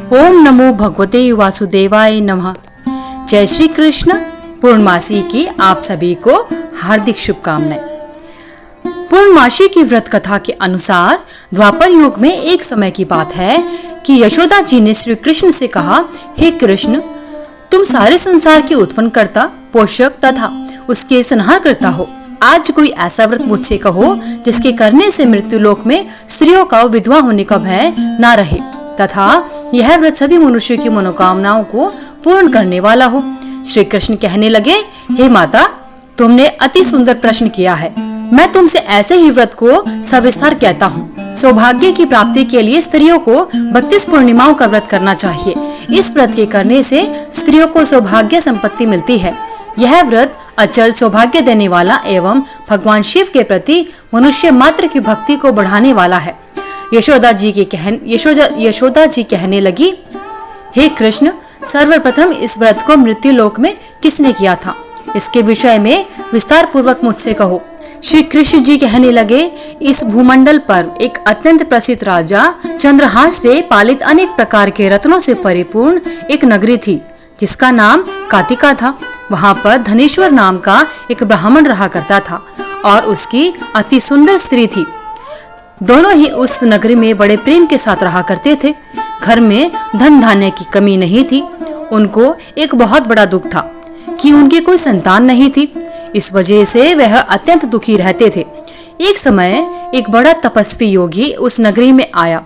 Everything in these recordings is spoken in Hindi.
ओम नमो भगवते वासुदेवाय नमः। जय श्री कृष्ण। पूर्णमासी की आप सभी को हार्दिक शुभकामनाएं। पूर्णमासी की व्रत कथा के अनुसार द्वापर युग में एक समय की बात है कि यशोदा जी ने श्री कृष्ण से कहा, हे कृष्ण, तुम सारे संसार के उत्पन्न करता, पोषक तथा उसके संहार करता हो। आज कोई ऐसा व्रत मुझसे कहो जिसके करने से मृत्यु लोक में स्त्रियों का विधवा होने का भय ना रहे तथा यह व्रत सभी मनुष्यों की मनोकामनाओं को पूर्ण करने वाला हो। श्री कृष्ण कहने लगे, हे माता, तुमने अति सुंदर प्रश्न किया है। मैं तुमसे ऐसे ही व्रत को सविस्तार कहता हूँ। सौभाग्य की प्राप्ति के लिए स्त्रियों को 32 पूर्णिमाओं का व्रत करना चाहिए। इस व्रत के करने से स्त्रियों को सौभाग्य संपत्ति मिलती है। यह व्रत अचल सौभाग्य देने वाला एवं भगवान शिव के प्रति मनुष्य मात्र की भक्ति को बढ़ाने वाला है। यशोदा जी कहने लगी, हे कृष्ण, सर्वप्रथम इस व्रत को मृत्यु लोक में किसने किया था, इसके विषय में विस्तार पूर्वक मुझसे कहो। श्री कृष्ण जी कहने लगे, इस भूमंडल पर एक अत्यंत प्रसिद्ध राजा चंद्रहास से पालित अनेक प्रकार के रत्नों से परिपूर्ण एक नगरी थी जिसका नाम कातिका था। वहाँ पर धनेश्वर नाम का एक ब्राह्मण रहा करता था और उसकी अति सुंदर स्त्री थी। दोनों ही उस नगरी में बड़े प्रेम के साथ रहा करते थे। घर में धन धान्य की कमी नहीं थी। उनको एक बहुत बड़ा दुख था कि उनकी कोई संतान नहीं थी। इस वजह से वह अत्यंत दुखी रहते थे। एक समय एक बड़ा तपस्वी योगी उस नगरी में आया।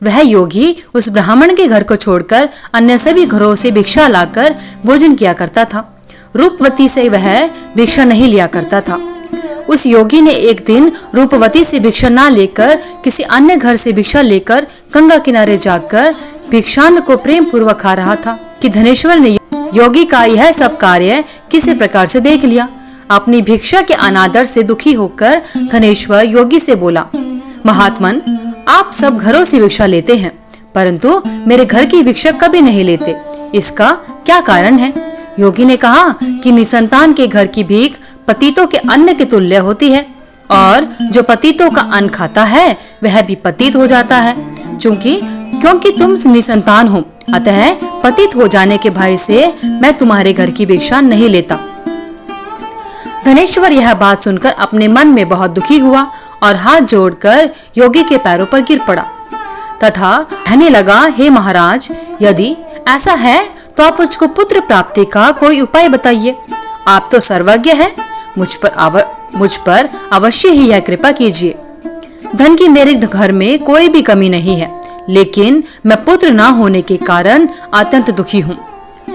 वह योगी उस ब्राह्मण के घर को छोड़कर अन्य सभी घरों से भिक्षा लाकर भोजन किया करता था। रूपवती से वह भिक्षा नहीं लिया करता था। उस योगी ने एक दिन रूपवती से भिक्षा ना लेकर किसी अन्य घर से भिक्षा लेकर गंगा किनारे जाकर भिक्षान्न को प्रेम पूर्वक खा रहा था कि धनेश्वर ने योगी का यह सब कार्य किसी प्रकार से देख लिया। अपनी भिक्षा के अनादर से दुखी होकर धनेश्वर योगी से बोला, महात्मन, आप सब घरों से भिक्षा लेते हैं परंतु मेरे घर की भिक्षा कभी नहीं लेते, इसका क्या कारण है? योगी ने कहा कि निसंतान के घर की भीख पतितों के अन्न के तुल्य होती है और जो पतितों का अन्न खाता है वह भी पतित हो जाता है। क्योंकि तुम निसंतान हो, अतः पतित हो जाने के भय से मैं तुम्हारे घर की भिक्षा नहीं लेता। धनेश्वर यह बात सुनकर अपने मन में बहुत दुखी हुआ और हाथ जोड़कर योगी के पैरों पर गिर पड़ा तथा कहने लगा, हे महाराज, यदि ऐसा है तो आप मुझको पुत्र प्राप्ति का कोई उपाय बताइए। आप तो सर्वज्ञ हैं, मुझ पर अवश्य ही यह कृपा कीजिए। धन की मेरे घर में कोई भी कमी नहीं है, लेकिन मैं पुत्र ना होने के कारण अत्यंत दुखी हूँ।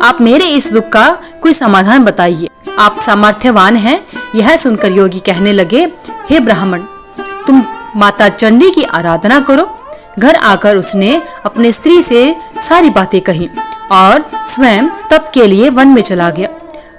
आप मेरे इस दुख का कोई समाधान बताइए। आप सामर्थ्यवान हैं। यह सुनकर योगी कहने लगे, हे ब्राह्मण, तुम माता चंडी की आराधना करो। घर आकर उसने अपने स्त्री से सारी बातें कही और स्वयं तप के लिए वन में चला गया।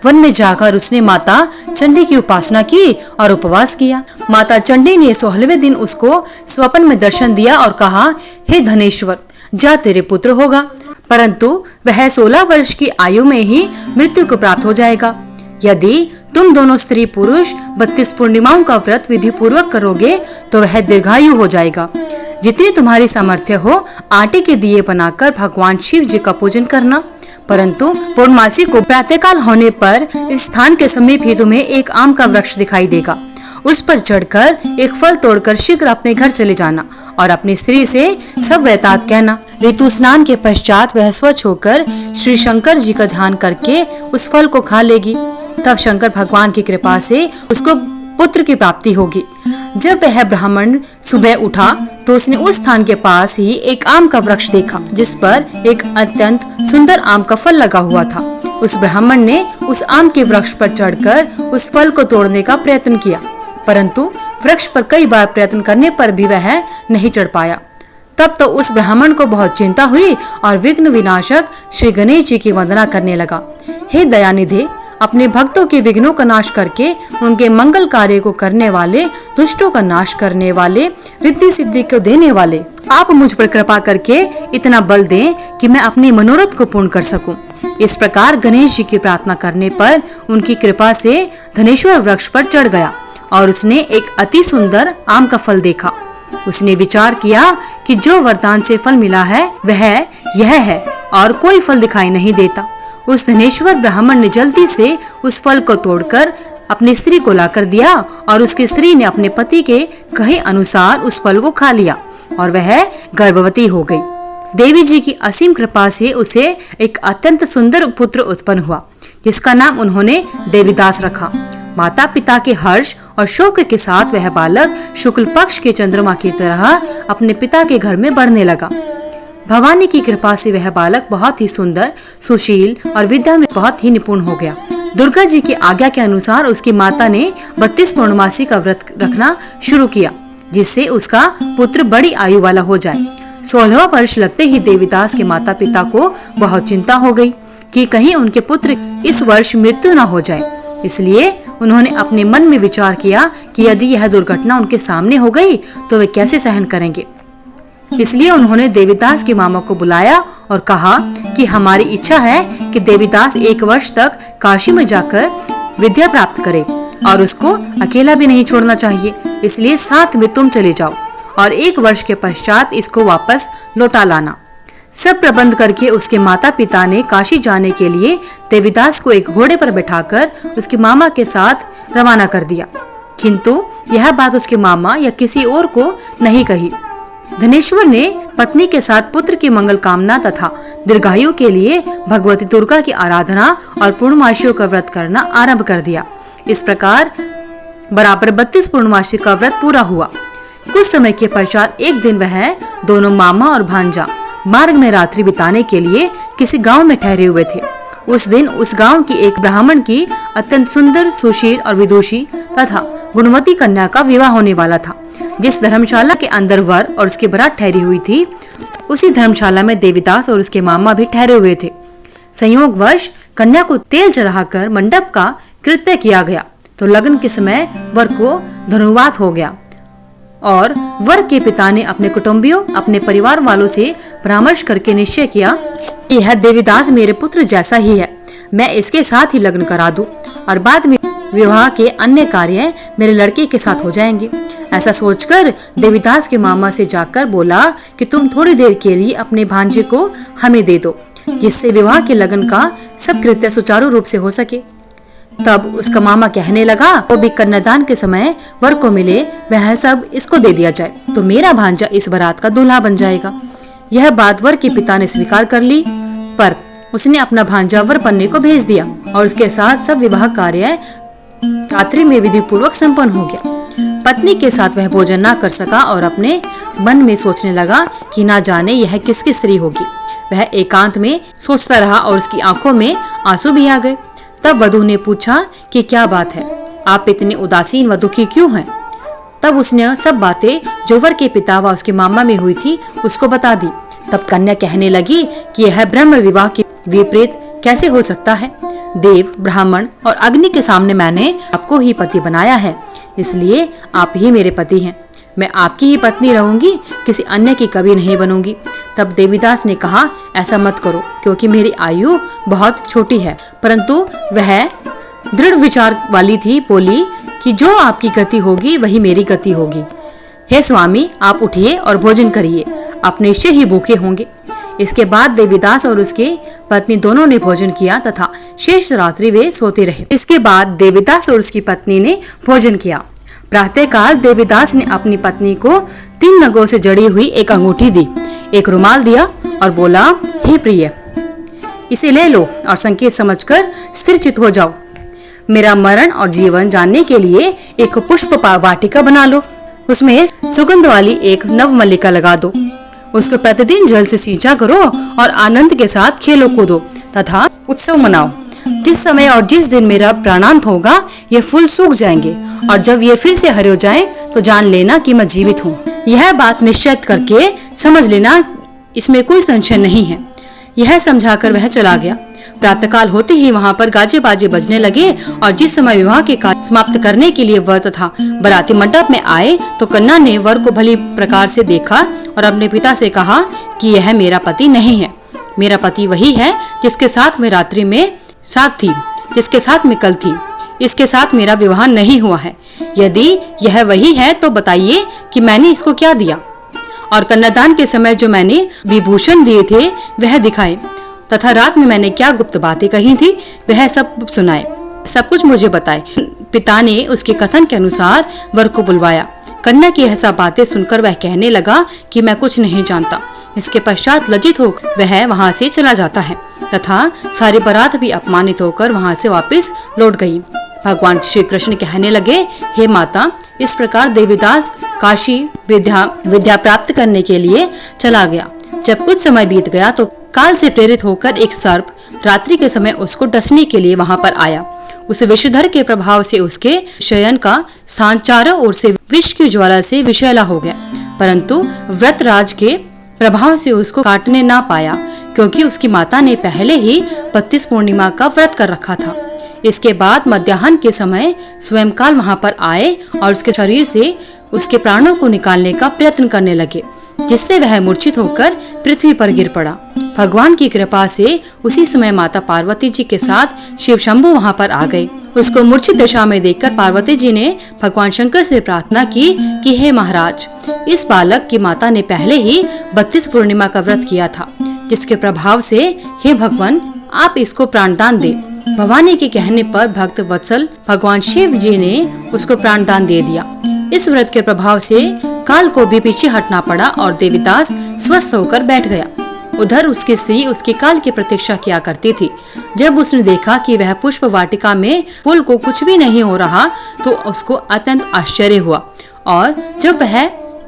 वन में जाकर उसने माता चंडी की उपासना की और उपवास किया। माता चंडी ने 16वें दिन उसको स्वप्न में दर्शन दिया और कहा, हे धनेश्वर, जा तेरे पुत्र होगा, परंतु वह 16 वर्ष की आयु में ही मृत्यु को प्राप्त हो जाएगा। यदि तुम दोनों स्त्री पुरुष 32 पूर्णिमाओं का व्रत विधि पूर्वक करोगे तो वह दीर्घायु हो जाएगा। जितनी तुम्हारी सामर्थ्य हो, आटे के दिए बनाकर भगवान शिव जी का पूजन करना। परंतु पूर्णमासी को प्रातःकाल होने पर इस स्थान के समीप ही तुम्हें एक आम का वृक्ष दिखाई देगा। उस पर चढ़कर एक फल तोड़कर शीघ्र अपने घर चले जाना और अपनी स्त्री से सब वैतात कहना। ऋतु स्नान के पश्चात वह स्वच्छ होकर श्री शंकर जी का ध्यान करके उस फल को खा लेगी। तब शंकर भगवान की कृपा से उसको पुत्र की प्राप्ति होगी। जब वह ब्राह्मण सुबह उठा तो उसने उस स्थान के पास ही एक आम का वृक्ष देखा जिस पर एक अत्यंत सुंदर आम का फल लगा हुआ था। उस ब्राह्मण ने उस आम के वृक्ष पर चढ़कर उस फल को तोड़ने का प्रयत्न किया, परंतु वृक्ष पर कई बार प्रयत्न करने पर भी वह नहीं चढ़ पाया। तब तो उस ब्राह्मण को बहुत चिंता हुई और विघ्न विनाशक श्री गणेश जी की वंदना करने लगा। हे दयानिधे, अपने भक्तों के विघ्नों का नाश करके उनके मंगल कार्य को करने वाले, दुष्टों का नाश करने वाले, रिद्धि सिद्धि को देने वाले, आप मुझ पर कृपा करके इतना बल दें कि मैं अपनी मनोरथ को पूर्ण कर सकूं। इस प्रकार गणेश जी की प्रार्थना करने पर उनकी कृपा से धनेश्वर वृक्ष पर चढ़ गया और उसने एक अति सुंदर आम का फल देखा। उसने विचार किया कि जो वरदान से फल मिला है वह यह है और कोई फल दिखाई नहीं देता। उस धनेश्वर ब्राह्मण ने जल्दी से उस फल को तोड़कर अपनी स्त्री को लाकर दिया और उसकी स्त्री ने अपने पति के कहे अनुसार उस फल को खा लिया और वह गर्भवती हो गई। देवी जी की असीम कृपा से उसे एक अत्यंत सुंदर पुत्र उत्पन्न हुआ, जिसका नाम उन्होंने देवीदास रखा। माता पिता के हर्ष और शोक के साथ वह बालक शुक्ल पक्ष के चंद्रमा की तरह अपने पिता के घर में बढ़ने लगा। भवानी की कृपा से वह बालक बहुत ही सुंदर, सुशील और विद्या में बहुत ही निपुण हो गया। दुर्गा जी की आज्ञा के अनुसार उसकी माता ने 32 पूर्णमासी का व्रत रखना शुरू किया, जिससे उसका पुत्र बड़ी आयु वाला हो जाए। 16वां वर्ष लगते ही देवीदास के माता पिता को बहुत चिंता हो गई कि कहीं उनके पुत्र इस वर्ष मृत्यु न हो जाए। इसलिए उन्होंने अपने मन में विचार किया कि यदि यह दुर्घटना उनके सामने हो गई तो वे कैसे सहन करेंगे। इसलिए उन्होंने देवीदास के मामा को बुलाया और कहा कि हमारी इच्छा है कि देवीदास 1 वर्ष तक काशी में जाकर विद्या प्राप्त करे और उसको अकेला भी नहीं छोड़ना चाहिए। इसलिए साथ में तुम चले जाओ और 1 वर्ष के पश्चात इसको वापस लौटा लाना। सब प्रबंध करके उसके माता पिता ने काशी जाने के लिए देवीदास को एक घोड़े पर बैठाकर उसके मामा के साथ रवाना कर दिया, किंतु यह बात उसके मामा या किसी और को नहीं कही। धनेश्वर ने पत्नी के साथ पुत्र की मंगल कामना तथा दीर्घायु के लिए भगवती दुर्गा की आराधना और पूर्णमासियों का व्रत करना आरंभ कर दिया। इस प्रकार बराबर 32 पूर्णमासी का व्रत पूरा हुआ। कुछ समय के पश्चात एक दिन वह दोनों मामा और भांजा मार्ग में रात्रि बिताने के लिए किसी गांव में ठहरे हुए थे। उस दिन उस गांव की एक ब्राह्मण की अत्यंत सुंदर, सुशील और विदुषी तथा गुणवती कन्या का विवाह होने वाला था। जिस धर्मशाला के अंदर वर और उसकी बारात ठहरी हुई थी, उसी धर्मशाला में देवीदास और उसके मामा भी ठहरे हुए थे। संयोगवश कन्या को तेल चढ़ाकर मंडप का कृत्य किया गया तो लगन के समय वर को धनुर्वात हो गया और वर के पिता ने अपने कुटुंबियों, अपने परिवार वालों से परामर्श करके निश्चय किया, यह देवीदास मेरे पुत्र जैसा ही है, मैं इसके साथ ही लग्न करा दूं और बाद में विवाह के अन्य कार्य मेरे लड़के के साथ हो जाएंगे। ऐसा सोचकर देवीदास के मामा से जाकर बोला कि तुम थोड़ी देर के लिए अपने भांजे को हमें दे दो, जिससे विवाह के लगन का सब कृत्य सुचारू रूप से हो सके। तब उसका मामा कहने लगा, वो भी कन्यादान के समय वर को मिले वह सब इसको दे दिया जाए तो मेरा भांजा इस बारात का दूल्हा बन जाएगा। यह बात वर के पिता ने स्वीकार कर ली, पर उसने अपना भांजा वर पन्ने को भेज दिया और उसके साथ सब विवाह कार्य रात्रि में विधि पूर्वक संपन्न हो गया। पत्नी के साथ वह भोजन न कर सका और अपने मन में सोचने लगा कि ना जाने यह किसकी स्त्री होगी। वह एकांत में सोचता रहा और उसकी आंखों में आंसू भी आ गए। तब वधू ने पूछा कि क्या बात है, आप इतने उदासीन व दुखी क्यों हैं? तब उसने सब बातें जो वर के पिता व उसके मामा में हुई थी उसको बता दी। तब कन्या कहने लगी कि यह ब्रह्म विवाह के विपरीत कैसे हो सकता है। देव, ब्राह्मण और अग्नि के सामने मैंने आपको ही पति बनाया है, इसलिए आप ही मेरे पति हैं। मैं आपकी ही पत्नी रहूंगी, किसी अन्य की कभी नहीं बनूंगी। तब देवीदास ने कहा, ऐसा मत करो, क्योंकि मेरी आयु बहुत छोटी है। परंतु वह दृढ़ विचार वाली थी, बोली कि जो आपकी गति होगी वही मेरी गति होगी। हे स्वामी, आप उठिए और भोजन करिए, आप निश्चय ही भूखे होंगे। इसके बाद देवीदास और उसके पत्नी दोनों ने भोजन किया तथा शेष रात्रि वे सोते रहे। इसके बाद देवीदास और उसकी पत्नी ने भोजन किया। प्रातःकाल देवीदास ने अपनी पत्नी को 3 नगों से जड़ी हुई एक अंगूठी दी, एक रुमाल दिया और बोला, हे प्रिय, इसे ले लो और संकेत समझकर स्थिर चित हो जाओ। मेरा मरण और जीवन जानने के लिए एक पुष्प वाटिका बना लो, उसमें सुगंध वाली एक नव मल्लिका लगा दो, उसको प्रतिदिन जल से सींचा करो और आनंद के साथ खेलो कूदो तथा उत्सव मनाओ। जिस समय और जिस दिन मेरा प्राणांत होगा ये फूल सूख जाएंगे और जब ये फिर से हरे हो जाएं तो जान लेना कि मैं जीवित हूँ। यह बात निश्चित करके समझ लेना, इसमें कोई संशय नहीं है। यह समझाकर वह चला गया। प्रातःकाल होते ही वहाँ पर गाजे बाजे बजने लगे और जिस समय विवाह के कार्य समाप्त करने के लिए वर तथा बराती मंडप में आए तो कन्या ने वर को भली प्रकार से देखा और अपने पिता से कहा कि यह मेरा पति नहीं है। मेरा पति वही है जिसके साथ मैं रात्रि में साथ थी, जिसके साथ मैं कल थी। इसके साथ मेरा विवाह नहीं हुआ है। यदि यह वही है तो बताइए कि मैंने इसको क्या दिया, और कन्यादान के समय जो मैंने विभूषण दिए थे वह दिखाए, तथा रात में मैंने क्या गुप्त बातें कही थी वह सब सुनाए, सब कुछ मुझे बताए। पिता ने उसके कथन के अनुसार वर को बुलवाया। कन्या की ऐसा बातें सुनकर वह कहने लगा कि मैं कुछ नहीं जानता। इसके पश्चात लज्जित होकर वह वहां से चला जाता है तथा सारी बारात भी अपमानित होकर वहां से वापस लौट गई। भगवान श्री कृष्ण कहने लगे, हे माता, इस प्रकार देवीदास काशी विद्या प्राप्त करने के लिए चला गया। जब कुछ समय बीत गया तो काल से प्रेरित होकर एक सर्प रात्रि के समय उसको डसने के लिए वहां पर आया। उस विषधर के प्रभाव से उसके शयन का स्थान चारों ओर से विष की ज्वाला से विषैला हो गया, परंतु व्रतराज के प्रभाव से उसको काटने ना पाया, क्योंकि उसकी माता ने पहले ही 32 पूर्णिमा का व्रत कर रखा था। इसके बाद मध्याह्न के समय स्वयंकाल वहां पर आए और उसके शरीर से उसके प्राणों को निकालने का प्रयत्न करने लगे, जिससे वह मूर्छित होकर पृथ्वी पर गिर पड़ा। भगवान की कृपा से उसी समय माता पार्वती जी के साथ शिव शंभु वहां पर आ गए। उसको मूर्छित दशा में देखकर पार्वती जी ने भगवान शंकर से प्रार्थना की कि हे महाराज, इस बालक की माता ने पहले ही 32 पूर्णिमा का व्रत किया था, जिसके प्रभाव से हे भगवान आप इसको प्राणदान दे। भवानी के कहने पर भक्त वत्सल भगवान शिव जी ने उसको प्राणदान दे दिया। इस व्रत के प्रभाव से काल को भी पीछे हटना पड़ा और देवीदास स्वस्थ होकर बैठ गया। उधर उसकी स्त्री उसके काल की प्रतीक्षा किया करती थी। जब उसने देखा कि वह पुष्प वाटिका में फूल को कुछ भी नहीं हो रहा तो उसको अत्यंत आश्चर्य हुआ, और जब वह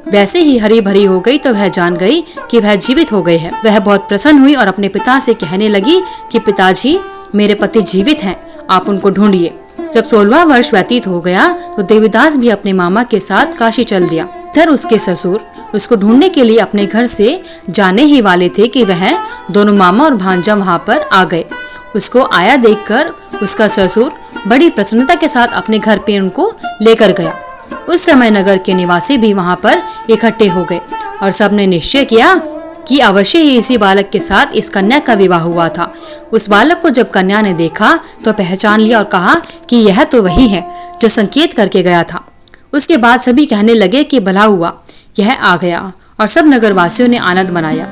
वैसे ही हरी भरी हो गई तो वह जान गई कि वह जीवित हो गई है। वह बहुत प्रसन्न हुई और अपने पिता से कहने लगी कि पिताजी, मेरे पति जीवित हैं, आप उनको ढूंढिए। जब 16वां वर्ष व्यतीत हो गया तो देवीदास भी अपने मामा के साथ काशी चल दिया। इधर उसके ससुर उसको ढूंढने के लिए अपने घर से जाने ही वाले थे कि वह दोनों मामा और भांजा वहां पर आ गए। उसको आया देखकर उसका ससुर बड़ी प्रसन्नता के साथ अपने घर पे उनको लेकर गया। उस समय नगर के निवासी भी वहां पर इकट्ठे हो गए और सबने निश्चय किया कि अवश्य ही इसी बालक के साथ इस कन्या का विवाह हुआ था। उस बालक को जब कन्या ने देखा तो पहचान लिया और कहा कि यह तो वही है जो संकेत करके गया था। उसके बाद सभी कहने लगे कि भला हुआ, यह आ गया, और सब नगरवासियों ने आनंद मनाया।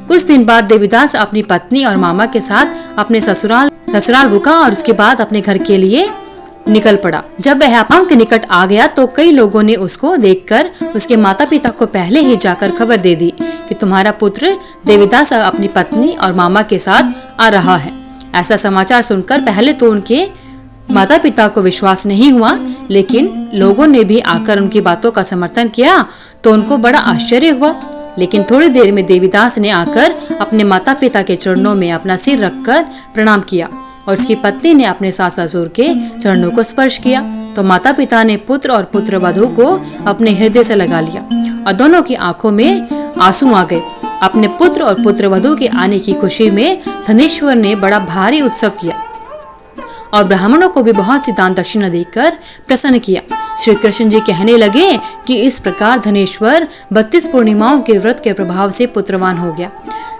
कुछ दिन बाद देवीदास अपनी पत्नी और मामा के साथ अपने ससुराल रुका और उसके बाद अपने घर के लिए निकल पड़ा। जब वह गांव के निकट आ गया तो कई लोगों ने उसको देखकर उसके माता पिता को पहले ही जाकर खबर दे दी कि तुम्हारा पुत्र देवीदास अपनी पत्नी और मामा के साथ आ रहा है। ऐसा समाचार सुनकर पहले तो उनके माता पिता को विश्वास नहीं हुआ, लेकिन लोगों ने भी आकर उनकी बातों का समर्थन किया तो उनको बड़ा आश्चर्य हुआ। लेकिन थोड़ी देर में देवीदास ने आकर अपने माता पिता के चरणों में अपना सिर रखकर प्रणाम किया और उसकी पत्नी ने अपने सास ससुर के चरणों को स्पर्श किया तो माता पिता ने पुत्र और पुत्र वधू को अपने हृदय से लगा लिया और दोनों की आंखों में आंसू आ गए। अपने पुत्र और पुत्र वधू के आने की खुशी में धनेश्वर ने बड़ा भारी उत्सव किया और ब्राह्मणों को भी बहुत सी दान दक्षिणा देकर प्रसन्न किया। श्री कृष्ण जी कहने लगे कि इस प्रकार धनेश्वर 32 पूर्णिमाओं के व्रत के प्रभाव से पुत्रवान हो गया।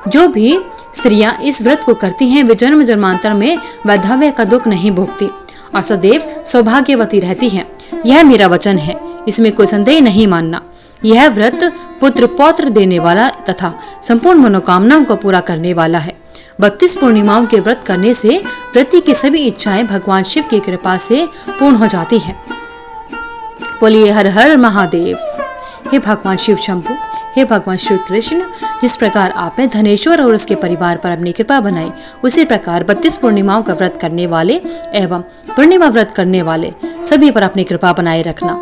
जो भी स्त्रियां इस व्रत को करती हैं वे जन्म जन्मांतर में वैधव्य का दुख नहीं भोगती और सदैव सौभाग्यवती रहती हैं। यह मेरा वचन है, इसमें कोई संदेह नहीं मानना। यह व्रत पुत्र पौत्र देने वाला तथा संपूर्ण मनोकामनाओं को पूरा करने वाला है। 32 पूर्णिमाओं के व्रत करने से व्रती की सभी इच्छाएं भगवान शिव की कृपा से पूर्ण हो जाती हैं। बोलिए हर हर महादेव। हे भगवान शिव शंभु, हे भगवान श्री कृष्ण, जिस प्रकार आपने धनेश्वर और उसके परिवार पर अपनी कृपा बनाई, उसी प्रकार 32 पूर्णिमाओं का व्रत करने वाले एवं पूर्णिमा व्रत करने वाले सभी पर अपनी कृपा बनाए रखना।